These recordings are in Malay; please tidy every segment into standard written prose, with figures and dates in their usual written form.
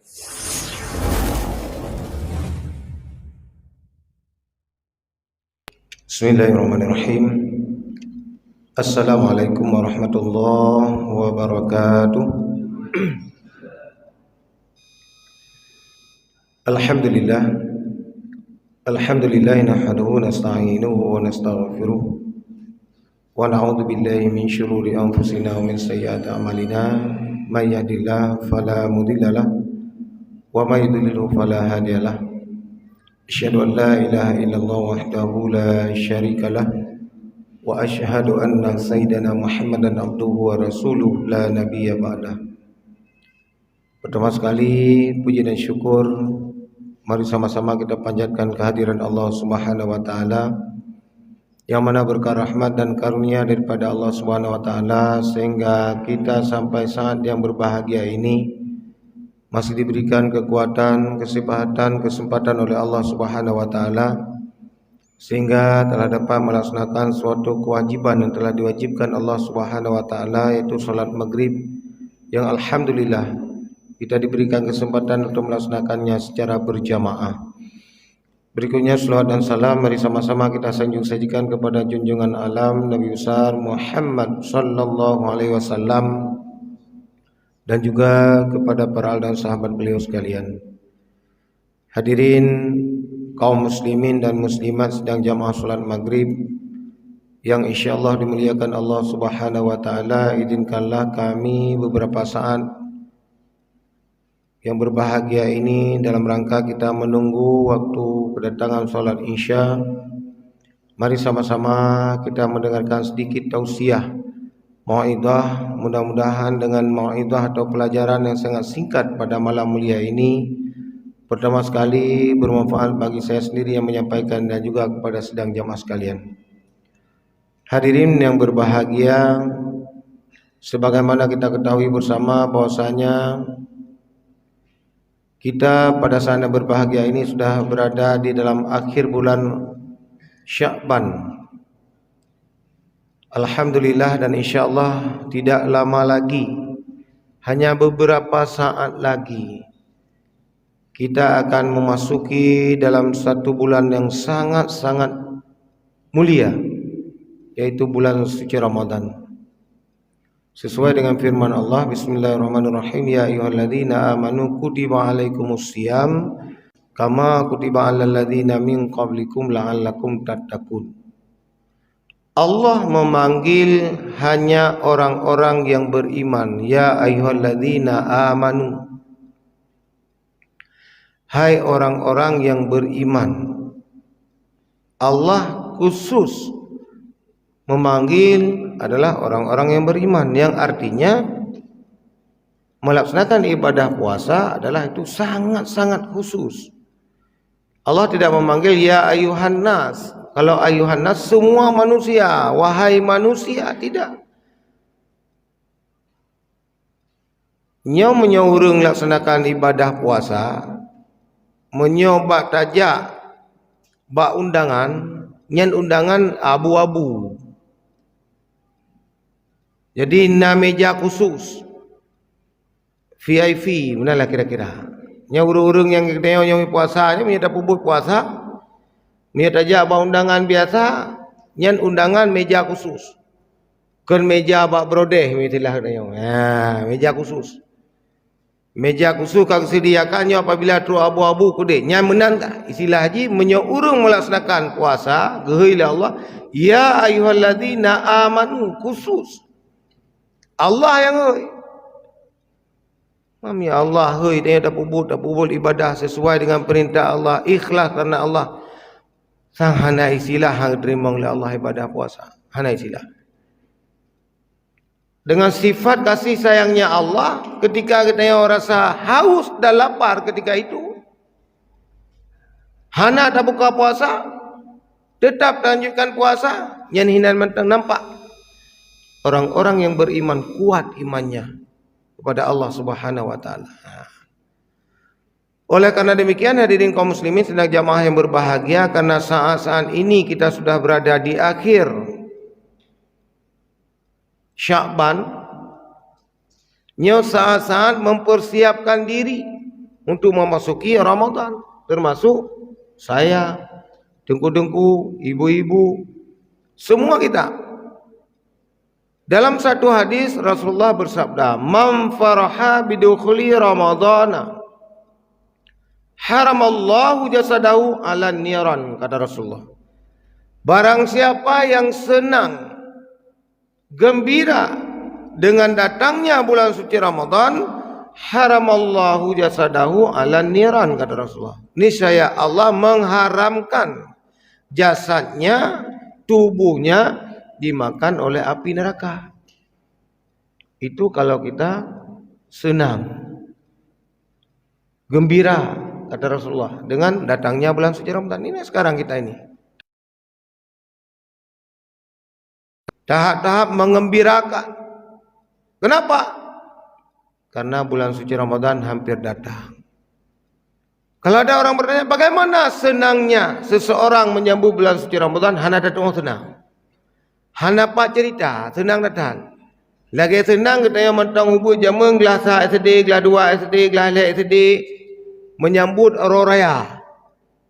Bismillahirrahmanirrahim. Assalamualaikum warahmatullahi wabarakatuh. Alhamdulillah. Alhamdulillah nahmaduhu wa nasta'inuhu wa nastaghfiruh. Wa na'udzu billahi min syururi anfusina wa min sayyiati a'malina. May yahdihillahu fala mudilla lahu wa may yudlil fala hadiya lahu. Asyhadu an la ilaha illallah wahdahu la syarika lah wa asyhadu anna sayyidana Muhammadan abduhu wa rasuluh la nabiyya ba'dah. Pertama sekali puji dan syukur mari sama-sama kita panjatkan kehadiran Allah Subhanahu wa taala yang mana berkah rahmat dan karunia daripada Allah Subhanahu wa taala sehingga kita sampai saat yang berbahagia ini masih diberikan kekuatan, kesempatan oleh Allah Subhanahu wa taala sehingga telah dapat melaksanakan suatu kewajiban yang telah diwajibkan Allah Subhanahu wa taala, yaitu salat maghrib yang alhamdulillah kita diberikan kesempatan untuk melaksanakannya secara berjamaah. Berikutnya selawat dan salam mari sama-sama kita sanjung sajikan kepada junjungan alam Nabi besar Muhammad sallallahu alaihi wasallam dan juga kepada para dan sahabat beliau sekalian. Hadirin kaum muslimin dan muslimat sedang jamaah salat maghrib yang insyaallah dimuliakan Allah Subhanahu wa taala, izinkanlah kami beberapa saat yang berbahagia ini dalam rangka kita menunggu waktu kedatangan salat Isya. Mari sama-sama kita mendengarkan sedikit tausiah mau'idhah, mudah-mudahan dengan mau'idhah atau pelajaran yang sangat singkat pada malam mulia ini pertama sekali bermanfaat bagi saya sendiri yang menyampaikan dan juga kepada sedang jamaah sekalian. Hadirin yang berbahagia, sebagaimana kita ketahui bersama bahwasanya kita pada saat yang berbahagia ini sudah berada di dalam akhir bulan Sya'ban. Alhamdulillah, dan insyaallah tidak lama lagi, hanya beberapa saat lagi kita akan memasuki dalam satu bulan yang sangat-sangat mulia, yaitu bulan suci Ramadan. Sesuai dengan firman Allah, Bismillahirrahmanirrahim, ya ayyuhalladzina amanu kutiba alaikumusiyam kama kutiba alal ladzina min qablikum la'allakum tattaqun. Allah memanggil hanya orang-orang yang beriman. Ya ayyuhalladzina amanu, hai orang-orang yang beriman. Allah khusus memanggil adalah orang-orang yang beriman, yang artinya melaksanakan ibadah puasa adalah itu sangat-sangat khusus. Allah tidak memanggil ya ayyuhan nas. Kalau ayuhan nas semua manusia, wahai manusia, tidak. Nyo menyuruh melaksanakan ibadah puasa, menyobak tajak, bak undangan, nyen undangan abu-abu. Jadi na meja khusus, VIP, benalah kira-kira. Nyo urung-urung yang nyo puasa, nyo menyata pubut puasa. Niat aja abah undangan biasa, nyan undangan meja khusus. Kan meja abah brodeh mestilah katanya. Meja khusus. Meja khusus kang sediakannya apabila tu abu-abu kude. Nyan menang tak? Istilah haji menyeurung melaksanakan puasa, gehailah Allah, ya ayyuhalladzina amanu khusus. Allah yang hei. Mami Allah hei dia dah pubut ibadah sesuai dengan perintah Allah, ikhlas karena Allah. Sang hana isilah hang terima oleh Allah ibadah puasa. Hana isilah. Dengan sifat kasih sayangnya Allah, ketika kita rasa haus dan lapar ketika itu, hana tak buka puasa, tetap lanjutkan puasa, yang hinan mentang nampak. Orang-orang yang beriman kuat imannya kepada Allah Subhanahu wa taala. Oleh karena demikian hadirin kaum muslimin sedang jamaah yang berbahagia, karena saat-saat ini kita sudah berada di akhir Sya'ban, nyo saat-saat mempersiapkan diri untuk memasuki Ramadan, termasuk saya, dengku-dengku, ibu-ibu, semua kita. Dalam satu hadis Rasulullah bersabda, "Man faraha bidukhuli Ramadana, haramallahu jasadahu 'alan niran," kata Rasulullah. Barang siapa yang senang, gembira dengan datangnya bulan suci Ramadan, haramallahu jasadahu 'alan niran, kata Rasulullah. Niscaya Allah mengharamkan jasadnya, tubuhnya dimakan oleh api neraka. Itu kalau kita senang, gembira, kata Rasulullah, dengan datangnya bulan suci Ramadan. Ini sekarang kita ini tahap-tahap mengembirakan. Kenapa? Karena bulan suci Ramadan hampir datang. Kalau ada orang bertanya, bagaimana senangnya seseorang menyambut bulan suci Ramadan? Hana datang senang. Hana pak cerita, senang datang. Lagi senang kita yang mentang hubung jamun gelas SD, gelas 2 SD, gelas SD menyambut Hari Raya.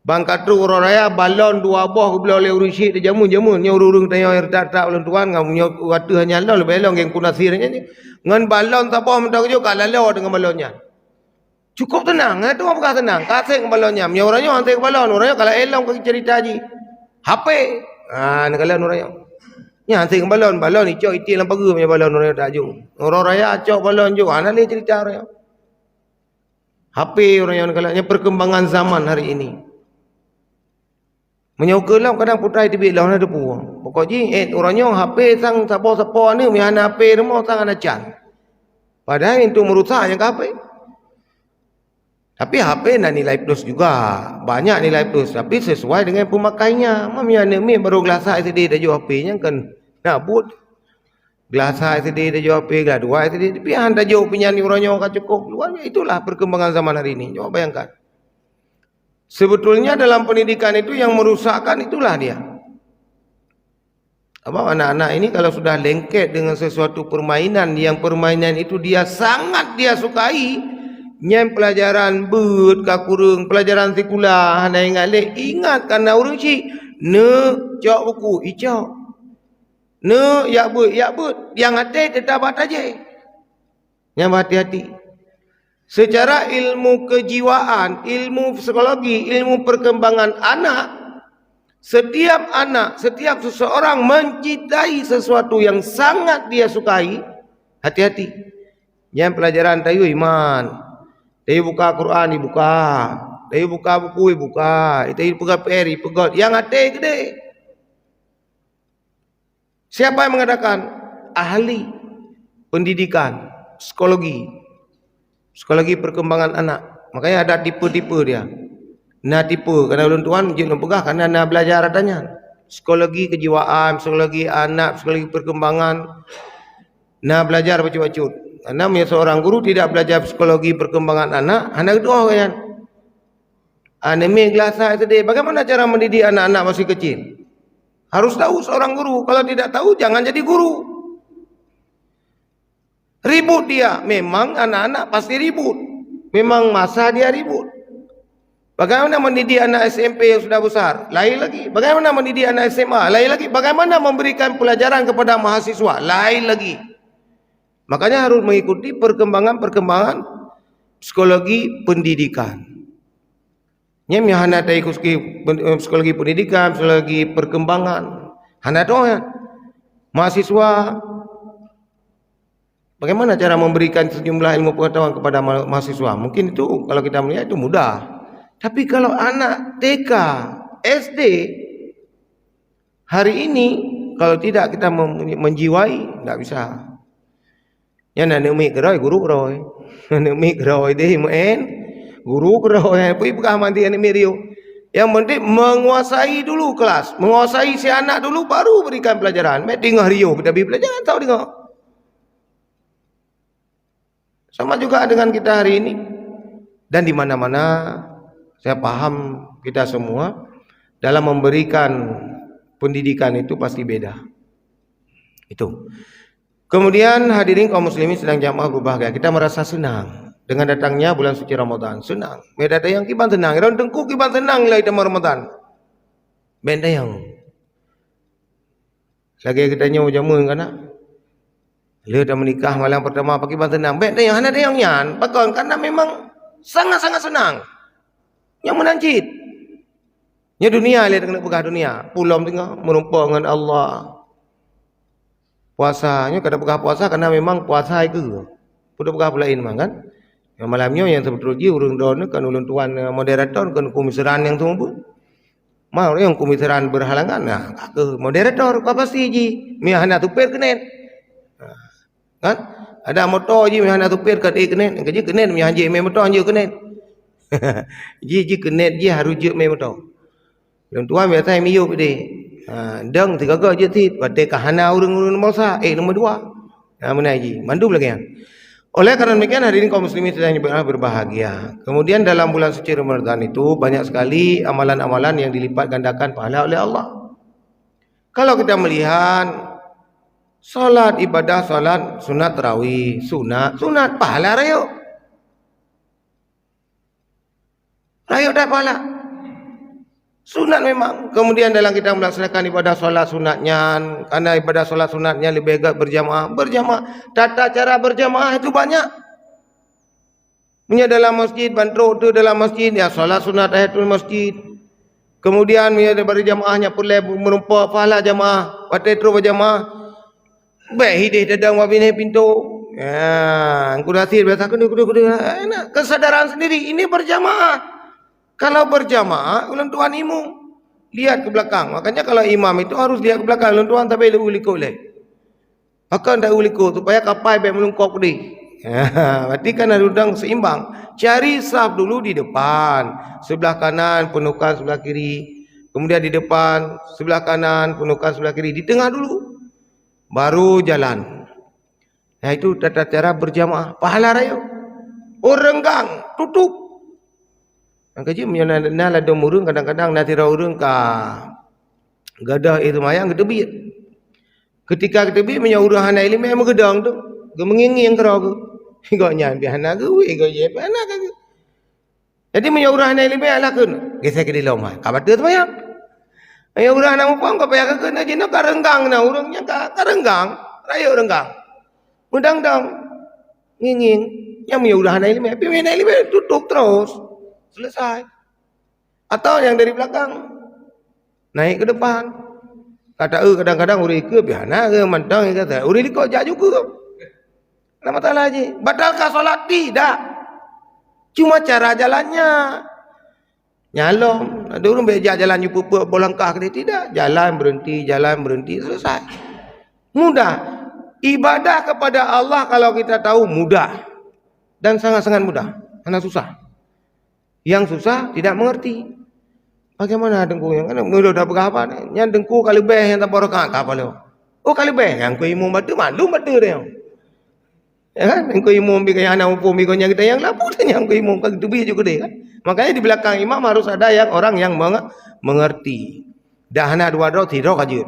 Bangkat tu Hari Raya balon 2 buah bila oleh urusi di jamun-jamun nya urung tanya air tak ulang tuan ngam nya watu hanya lalu belong yang kunasirnya ni. Ngan balon tak apa mentang jo kalau dengan balonnya. Cukup tenang, tu apa tenang. Kasih ke balonnya. Nya orangnya hantar ke balon, orangnya kalau elong ke cerita ji. HP. Nak kalau orangnya. Nya hantar ke balon icok itil dalam pagar punya balon orangnya tak jo. Orang raya acok balon jo. Ana ni cerita orangnya. HP orangnya kalau nya perkembangan zaman hari ini. Menyaukalah kadang putrai tibik lah ada puang. Pokoknya orangnya HP sang siapa-siapa ni mihan HP semua sang ana can. Padahal itu merusak yang ke HP. Tapi HP nak nilai plus juga. Banyak nilai plus. Tapi sesuai dengan pemakainya. Mami anak mi baru gelas SD dah jual HP-nya kan. Nak but. Gelas SD dah jual HP. Gelas 2 SD. Tapi yang dah jual punya ni orangnya akan cukup. Luarnya itulah perkembangan zaman hari ini. Coba bayangkan. Sebetulnya dalam pendidikan itu yang merusakkan itulah dia. Apa anak-anak ini kalau sudah lengket dengan sesuatu permainan. Yang permainan itu dia sangat dia sukai. Nyam pelajaran bet kakurung pelajaran sekolah hana ingat karena urang cik ne cok buku icok ne yak bet yang hati tetap aja nyam hati-hati secara ilmu kejiwaan, ilmu psikologi, ilmu perkembangan setiap anak, setiap seseorang mencintai sesuatu yang sangat dia sukai. Hati-hati nyam pelajaran tayu iman. Dia buka Quran, dibuka. Dia buka buku, dibuka. Dia buka peri, pegot. Yang hati gede. Siapa yang mengadakan? Ahli pendidikan, psikologi. Psikologi perkembangan anak. Makanya ada tipe-tipe dia. Nah tipe, kerana ulun tuan je pegah kerana nak belajar adanya. Psikologi kejiwaan, psikologi anak, psikologi perkembangan. Nah belajar baca-baca. Karena seorang guru tidak belajar psikologi perkembangan anak doa kan. Anime gelas SD. Bagaimana cara mendidik anak-anak masih kecil? Harus tahu seorang guru. Kalau tidak tahu jangan jadi guru. Ribut dia. Memang anak-anak pasti ribut. Memang masa dia ribut. Bagaimana mendidik anak SMP yang sudah besar? Lain lagi. Bagaimana mendidik anak SMA? Lain lagi. Bagaimana memberikan pelajaran kepada mahasiswa? Lain lagi. Makanya harus mengikuti perkembangan psikologi pendidikan. Nyam yang hana tai psikologi pendidikan, psikologi perkembangan. Hana tu ya. Mahasiswa bagaimana cara memberikan sejumlah ilmu pengetahuan kepada mahasiswa? Mungkin itu kalau kita melihat itu mudah. Tapi kalau anak TK, SD hari ini kalau tidak kita menjiwai tidak bisa. Yang nak umi keroi guru keroi, nak umi keroi deh main guru keroi. Pergi bukan mandi anak miriu. Yang penting menguasai dulu kelas, menguasai si anak dulu baru berikan pelajaran. Mek tengah rio kita beri pelajaran tahu tengok. Sama juga dengan kita hari ini dan di mana-mana saya paham kita semua dalam memberikan pendidikan itu pasti beda. Itu. Kemudian hadirin kaum muslimin sedang jamaah berbahagia, kita merasa senang. dengan datangnya bulan suci Ramadan. Senang. Mereka yang kiban tenang. Orang tengku kiban tenang lah dalam Ramadan. Benda yang lagi kita nyawa jamu kan nak. Dia dah menikah malam pertama pakai kiban tenang. Benda yang ada yang nyan. Pakon karena memang sangat-sangat senang. Yang menancit. Nya dunia lihat kena pegah dunia. Pulau tengah menumpang dengan Allah. Puasanya kada pegah puasa karena memang puasa itu. Pudah pegah pula ini kan. Yang malamnya yang sebetulnya urang don kan ulun tuan moderator kan komisaran yang tunggu. Mau yang komisaran berhalangan nah ke moderator apa pasti ji mihana tupir kenen. Kan ada motor ji mihana tupir kat kenen kerja kenen mihana ji me motor je kenen. Ji kenen ji harus je me motor. Ulun tuan biasa miyo pede. Dang tiga je tit pada kahana urang masa nombor 2. Mana ji mandu lagi. Oleh karena demikian hari ini kaum muslimin sedang berbahagia. Kemudian dalam bulan suci Ramadan itu banyak sekali amalan-amalan yang dilipat gandakan pahala oleh Allah. Kalau kita melihat salat ibadah salat sunat tarawih, sunat pahala rayo. Rayo dah pahala. Sunat memang. Kemudian dalam kita melaksanakan ibadah solat sunatnya, karena ibadah solat sunatnya lebih agak berjamaah. Tata cara berjamaah itu banyak. Punya dalam masjid, bantro tu dalam masjid, ya solat sunat tahiyatul masjid. Kemudian punya berjamaahnya pula menumpah pahala jamaah, patetro berjamaah. Baik hidih dadang wabine pintu. Ya, kurasi biasa kudu enak. Kesadaran sendiri ini berjamaah. Kalau berjamaah, ulun tuan imam lihat ke belakang. Makanya kalau imam itu harus lihat ke belakang. Ulun tuan tapi uliko leh. Akan tak uliko supaya kapai baik melungkok di. Berarti kan ada udang seimbang. Cari saf dulu di depan, sebelah kanan, penukan sebelah kiri. Kemudian di depan, sebelah kanan, penukan sebelah kiri. Di tengah dulu, baru jalan. Nah itu tata cara berjamaah. Pahala rayo. Orang gang tutup. Kaji menyana ladang urang kadang-kadang natira urang ka gadah itu mayang ketebit. Ketika ketebit punya urang hanai lima yang gedang tu, gemenging kerau ke. Go nyan bihana ke we go ye bihana ke. Jadi punya urang hanai lima alakun. Gesek di lomah. Ka bateu tu mayang. Ayo urang na mumpang ka paya ke na jino karenggang na urangnya ka karenggang, rayo renggang. Mudang-dang nginging yang punya urang hanai lima, pi hanai lima tutup terus. Selesai. Atau yang dari belakang naik ke depan. Kata kadang-kadang uri ke bihana ke mantang kata uri liko jak juga. Nama masalah je. Batalkah solat? Tidak. Cuma cara jalannya. Nyalom. Ada orang bejak jalan jumpa bolangkah ke dia. Tidak. Jalan berhenti selesai. Mudah. Ibadah kepada Allah kalau kita tahu mudah. Dan sangat-sangat mudah. Karena susah. Yang susah tidak mengerti. Bagaimana dengku yang kan udah berapa? Yang dengku kali beh yang tak barokah apa lo? Oh kali beh yang ku imum batu malu batu dia. Ya kan? Yang ku imum bi kaya anak upum bi kita yang lapu dan yang ku imum kan tu bi juga dia kan. Makanya di belakang imam harus ada yang orang yang mengerti. Dah anak dua dok tidur aja.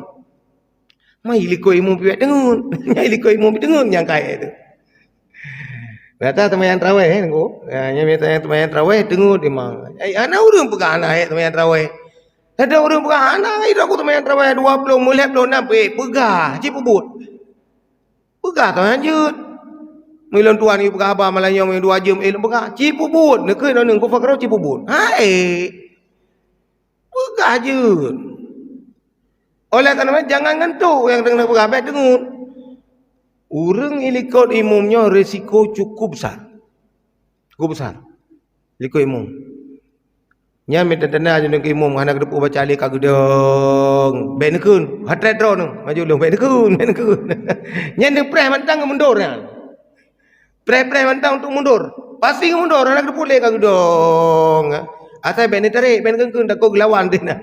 Mai liko imum bi dengun. Mai liko imum bi dengun yang kaya itu. Kata teman tarawih ko. Nya biasa teman tarawih dengut memang. Ana urang pegang anak teman tarawih. Ada urang pegang anak itu aku teman tarawih 20 mulai belum nampak pegah ci pebut. Pegah tu lanjut. Milon tuan ni pegang apa malanya 2 jam pegah ci pebut. Nekoi nang ku fakro ci pebut. Hai. Pegah je. Oleh kerana jangan ngantuk yang tengah pegang baik dengut. Urang ilikot imumnya risiko cukup besar. Cukup besar. Ilikot imum. Nya minta tanda je nak imum anak depu baca alik ka gedong. Ben keun, hatre tro nu. Maju lu ben keun. Nya ne preh mantang mundur nya. Preh mantang untuk mundur. Pasti mundur anak depu le ka gedong. Asal ben tarik ben keun tak ko gelawan dia.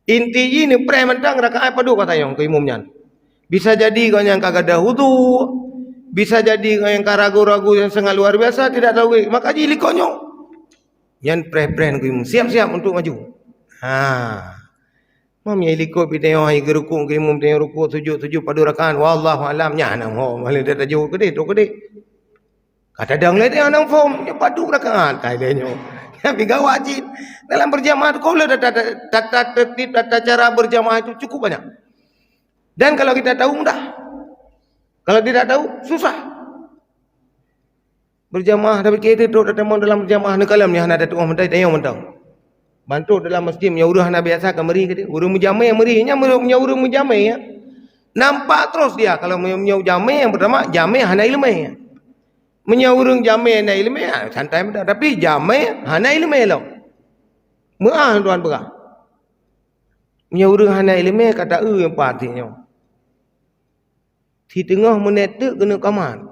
Inti ni preh mantang rakaat padu kata yang ke imumnya. Bisa jadi kau yang kagak ada wudu, bisa jadi kau yang ragu-ragu yang sangat luar biasa tidak tahu. Maka jili konyol. Yang pre-pre kau siap-siap untuk maju. Mam yang iliko bideo hai gerukung kimum tengok ruku sujud padu rakaat. Wallahu alam nya nak mau malih dah jauh gede tu gede. Kata dang le dia nang form, dia padu rakaat kaidanya. Tapi gak wajib. Dalam berjamaah kalau tata tertib, tata cara berjamaah itu cukup banyak. Dan kalau kita tahu mudah. Kalau tidak tahu susah. Berjamaah tapi kita tu datang dalam berjamaah ni kalam ni hana datuk mentai tayang mentang. Bantu dalam masjid nya urang hana biasa kamari ke dia. Urang mujamai merinya urang mujamai ya. Nampak terus dia kalau menyau jamai yang pertama jamai hana ilmu. Menyaurung jamai hana ilmu santai mudah tapi jamai hana ilmu lo. Meah tuan berah. Menyaurung hana ilmu kata yang patinya. Di tengah menit tu kena kaman.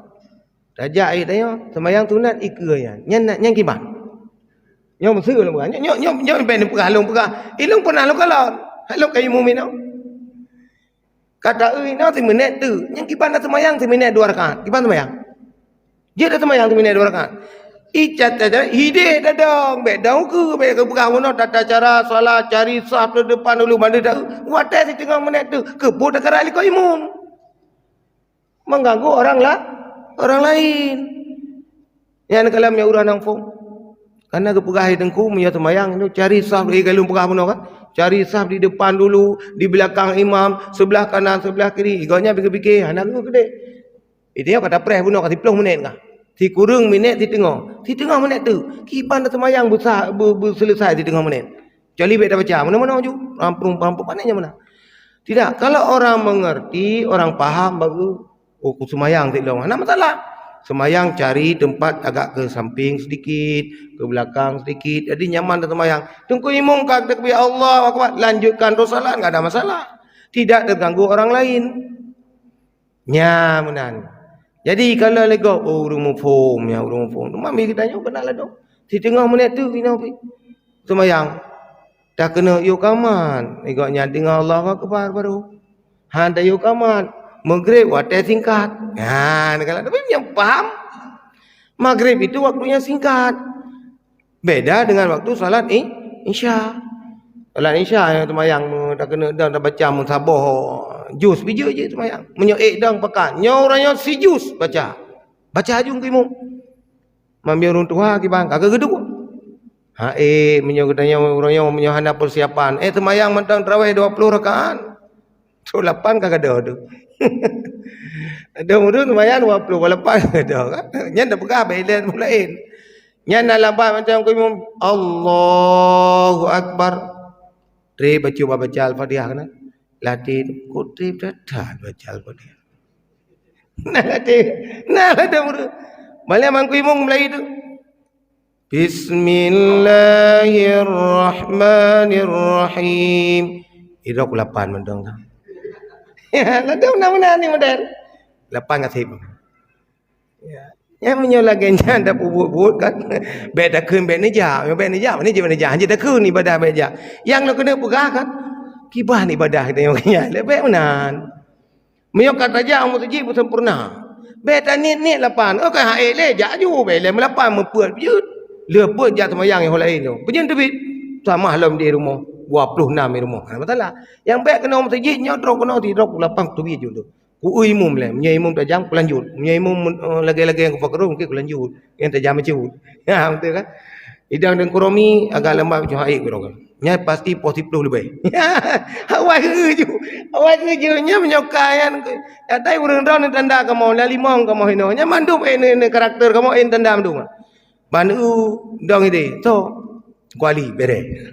Raja air tanya sembahyang sunat ikut ya. Nyang kiban. Nyong mesti lu berah. Nyong ben perah long perah. Ilung pernah lu kalau. Haluk kayu mukmin no. Kata no si menit tu. Nyang kiban dah sembahyang si menit 2 rakaat. Kiban sembahyang. Dia dah sembahyang tu minat 2 rakaat. Icat saja hide dah dong. Bedau ke perah ono tata cara solat cari saf di depan dulu mana dah. Wadah di tengah menit tu. Kebut dah kerali kau imam. Mengganggu orang lain. Yang kalam yang urang nang form. Karena keperah dengku punya sembahyang tu cari saf di galung perah pun kan. Cari saf di depan dulu, di belakang imam, sebelah kanan, sebelah kiri. Iganya fikir-fikir, anak lu gede. Itu kata preh pun kasi 10 minit kah. Si kurang minit di tengah. Di tengah minit tu, kipan dah sembahyang selesai di tengah minit. Kecuali baik dah baca, mana-mana maju. Rampung pandainya mana. Tidak, kalau orang mengerti, orang faham baru aku sembahyang tak long. Mana masalah? Sembahyang cari tempat agak ke samping sedikit, ke belakang sedikit. Jadi nyaman dah sembahyang. Tunggu imam kata ya Allah, lanjutkan terus salat, enggak ada masalah. Tidak terganggu orang lain. Nyaman. Jadi kalau lego urung form ya urung form. Mami kita tanya kenal lah dong. Di tengah menit tu kena pi. Sembayang. Dah kena yo kaman. Igaknya dengar Allah Akbar baru. Han dah yo kaman. Maghrib waktu singkat. Ha kalau tapi yang faham. Maghrib itu waktunya singkat. Beda dengan waktu salat Isya. Salat Isya yang sembayang dah kena dah baca musabah. Jus biju je sembahyang. Menyo dang pekan. Nyo orangnya si jus baca. Baca ajung kimu. Mami orang tua ki bang kagak geduk. Ha menyo katanya orangnya menyo hana persiapan. Sembahyang mentang tarawih 20 rakaat. Tu 8 kagak ada. Ada urut sembahyang 20 walaupun ada kan. Nya dah pegah bailan mulain. Nya dalam macam kimu Allahu Akbar. Tre baca Al-Fatihah kan. Latih kutip dadah baca Al-Fatihah. Nah ada murid. Balik mangku imung Melayu tu. Bismillahirrahmanirrahim. Ira ku 8 mendang dah. Ya, ada mana ni model. 8 kasih. Ya. Yang menyolaganya ada bubut kan. Beda kun beda ja, beda ja, ni je beda ja. Hanya dah kun ibadah beda ja. Yang lo kena pegah kan. Kibah ni ibadah kita yang kaya. Lebih menan. Menyok kata aja orang masjid pun sempurna. Beta ni 8. Oh kan hae le ja ju be le 8 mempuat piut. Leput ja sembahyang yang lain tu. Pejen tu bit. Sama halam di rumah. 26 di rumah. Masalah. Yang baik kena orang masjid nyodrok kena tidrok 8 tu bit je tu. Ku imum le. Punya imum tajam ku lanjut. Punya imum lagi-lagi yang ku fakru mungkin ku lanjut. Yang tajam macam. Ya betul kan? Idang dan kuromi agak lemah macam hae ku rogan. Nya pasti positif lebih. Awak kerja. Awak kerja nya menyokayan. Atai urang ron tanda kamu la limong kamu hino. Nya mandum ini karakter kamu tanda mandum. Bandu dong ide. So kuali bere.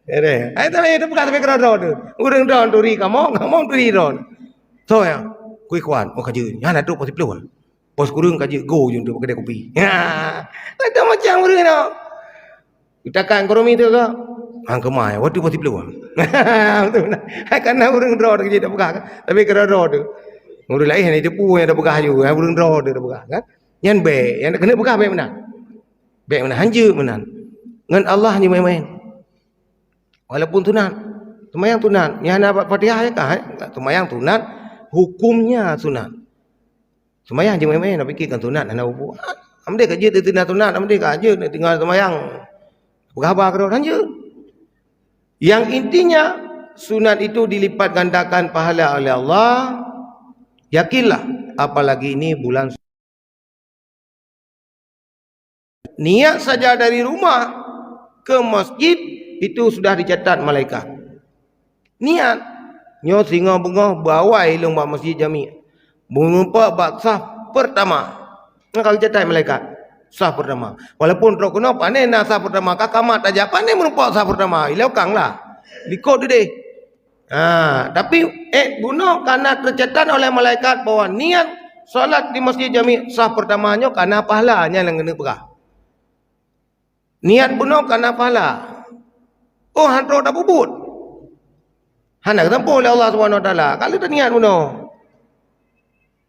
Bere. Ai tapi itu bukan tapi kero tu. Urang ron turi kamu turi ron. So ya. Kui kuan oh kerja. Nya na tu positif lu. Pos kurung kerja go je untuk kedai kopi. Ha. Ada macam urang no. Kita kan ekonomi tu ke? Hang kemai, waktu pasti peluang. Betul nah. Karena orang draw kerja dah pegah kan. Tapi kena draw tu. Orang lain ni depu yang dah pegah juga, orang draw tu dah pegah kan. Yang baik, yang kena pegah baik mana? Baik mana? Hanja mana? Dengan Allah ni main-main. Walaupun sunat. Sembahyang sunat. Yang nak Fatihah ya kah? Sembahyang sunat, hukumnya sunat. Sembahyang je main-main nak fikirkan sunat nak buat. Amde kerja tu sunat, amde kerja tinggal sembahyang. Berapa kerohan je. Yang intinya sunat itu dilipat gandakan pahala oleh Allah. Yakinlah apalagi ini bulan Niat saja dari rumah ke masjid itu sudah dicatat malaikat. Niat nyo singa bunga bawa ilung ba masjid jami. Mengumpa bab sah pertama. Kalau catat malaikat sah pertama. Walaupun rok kena pandai nak sah pertama kakamat aja pandai menumpak sah pertama. Ilau kanglah. Likot deh. Tapi guna karena tercatat oleh malaikat bahwa niat solat di masjid jami sah pertamanya karena pahalanya yang kena perah. Niat bunuh karena pahala. Oh, hantro dah bubut. Hana ketemu oleh Allah SWT. Kalau dah niat bunuh.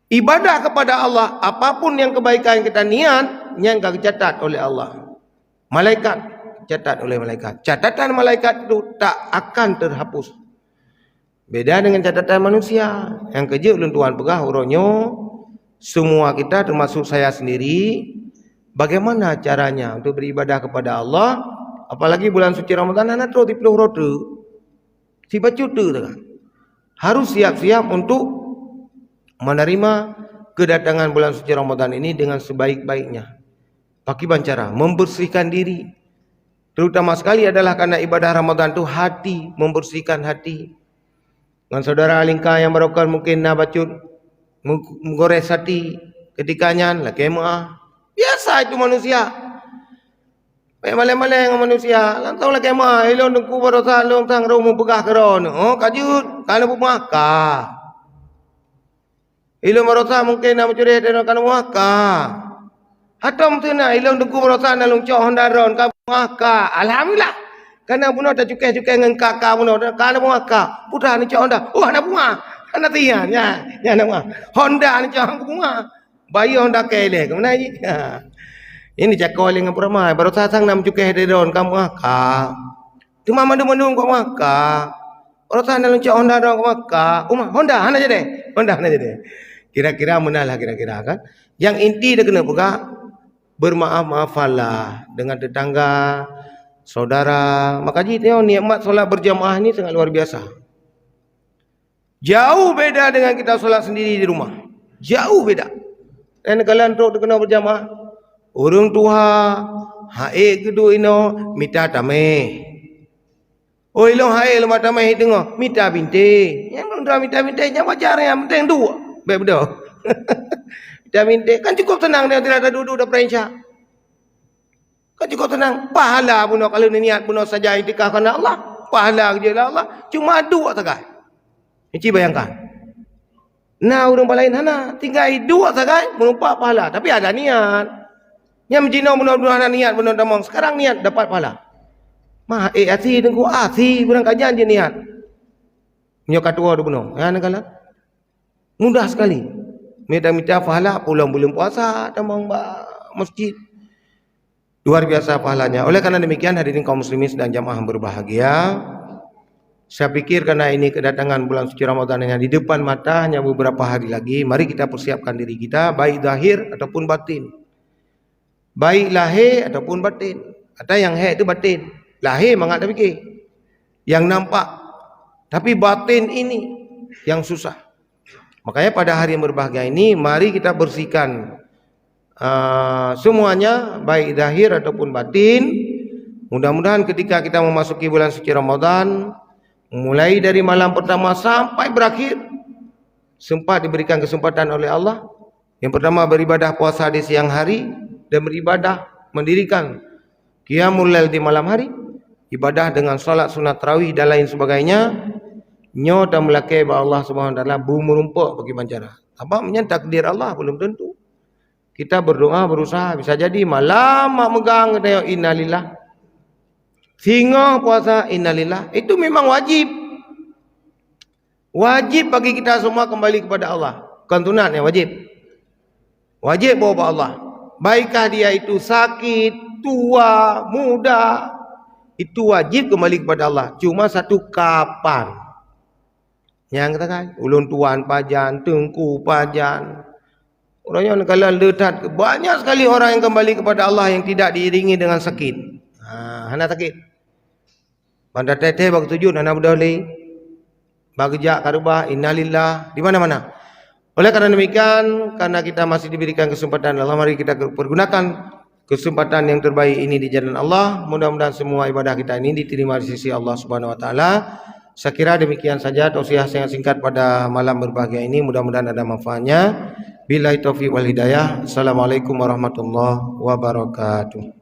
Ibadah kepada Allah, apapun yang kebaikan kita niat, yang dicatat oleh Allah. Malaikat, catat oleh malaikat. Catatan malaikat itu tak akan terhapus. Beda dengan catatan manusia. Yang kerja ulun Tuhan pegah uronyo, semua kita termasuk saya sendiri, bagaimana caranya untuk beribadah kepada Allah? Apalagi bulan suci Ramadan anak terus dipeluk rotu. Si bacut tu kan. Harus siap-siap untuk menerima kedatangan bulan suci Ramadan ini dengan sebaik-baiknya. Pakai cara membersihkan diri. Terutama sekali adalah karena ibadah Ramadan itu hati, membersihkan hati. Dengan saudara alingkah yang barokah mungkin nak bacut menggores hati ketikanya lah kemah. Biasa itu manusia. Malai-malai dengan manusia. Lantau lah kemah. Ilong dengku barosa long tang rumah pegah keron. Oh kajut kana pemaka. Ilong barosa mungkin nak mencuri dan kana pemaka. Hatam tu na ilong dengku barosa na long cok hondaron ka pemaka. Alhamdulillah. Karena bunuh tak cukai-cukai dengan kakak bunuh. Kana pemaka. Putra ni cok honda. Oh anak bunga. Anak tian. Ya anak bunga. Honda ni cok bunga. Bayi Honda kele kemana ni? Ini cakap dengan peramai. Baru sasang nam cukai hedon kamu akak. Cuma mandu-mandu kamu akak. Baru sasang nam cukai Honda dong kamu akak. Honda hana jadi. Honda hana jadi. Kira-kira menalah kira-kira kan. Yang inti dia kena buka bermaaf-maafalah dengan tetangga, saudara. Makanya tengok nikmat solat berjamaah ni sangat luar biasa. Jauh beda dengan kita solat sendiri di rumah. Jauh beda. Dan kalian teruk kena berjamaah. Orang tua hae kedu ino mita tame. Oh ilong hae lama tame tengok mita binte. Yang belum mita binte nya wajar yang penting dua. Baik betul. Mita binte kan cukup tenang dia tidak ada duduk dah perancah. Kan cukup tenang. Pahala bunuh kalau niat bunuh saja itikaf karena Allah. Pahala je lah Allah. Cuma dua saja. Ini bayangkan. Nah orang lain hana tinggal dua saja menumpak pahala tapi ada niat. Yang menjina benar-benar ada niat benar damang sekarang niat dapat pahala. Mah asi tengku asi berang kajian je niat. Nyo katua tu benar. Ya negala. Mudah sekali. Minta-minta pahala pulang bulan puasa damang masjid. Luar biasa pahalanya. Oleh karena demikian hadirin kaum muslimin dan jamaah berbahagia. Saya pikir karena ini kedatangan bulan suci Ramadan yang di depan mata hanya beberapa hari lagi, mari kita persiapkan diri kita baik zahir ataupun batin. Baik lahir ataupun batin. Ada yang itu batin. Lahir memang tak fikir. Yang nampak. Tapi batin ini yang susah. Makanya pada hari yang berbahagia ini mari kita bersihkan semuanya baik zahir ataupun batin. Mudah-mudahan ketika kita memasuki bulan suci Ramadan, mulai dari malam pertama sampai berakhir sempat diberikan kesempatan oleh Allah. Yang pertama beribadah puasa di siang hari dan beribadah mendirikan qiyamul lail di malam hari, ibadah dengan salat sunat tarawih dan lain sebagainya. Nyo dan melakai bahawa Allah Subhanahu wa taala merumpuk bagi mancara. Apa menyen takdir Allah belum tentu. Kita berdoa berusaha bisa jadi malam mak megang tengok innalillah. Singa puasa innalillah itu memang wajib. Wajib bagi kita semua kembali kepada Allah. Bukan sunat yang wajib. Wajib bawa Allah. Baikkah dia itu sakit, tua, muda, itu wajib kembali kepada Allah. Cuma satu kapan. Yang katakan ulun tuan pajan, tengku pajan. Orangnya kalau letat banyak sekali orang yang kembali kepada Allah yang tidak diiringi dengan sakit. Hana sakit. Pada teteh bagi tujuh nana berdoli. Bagi jak karubah innalillah di mana-mana. Oleh karena demikian, karena kita masih diberikan kesempatan Allah, mari kita pergunakan kesempatan yang terbaik ini di jalan Allah. Mudah-mudahan semua ibadah kita ini diterima di sisi Allah Subhanahu wa taala. Saya kira demikian saja tausiah yang singkat pada malam berbahagia ini. Mudah-mudahan ada manfaatnya. Billahi taufiq wal hidayah. Assalamualaikum warahmatullahi wabarakatuh.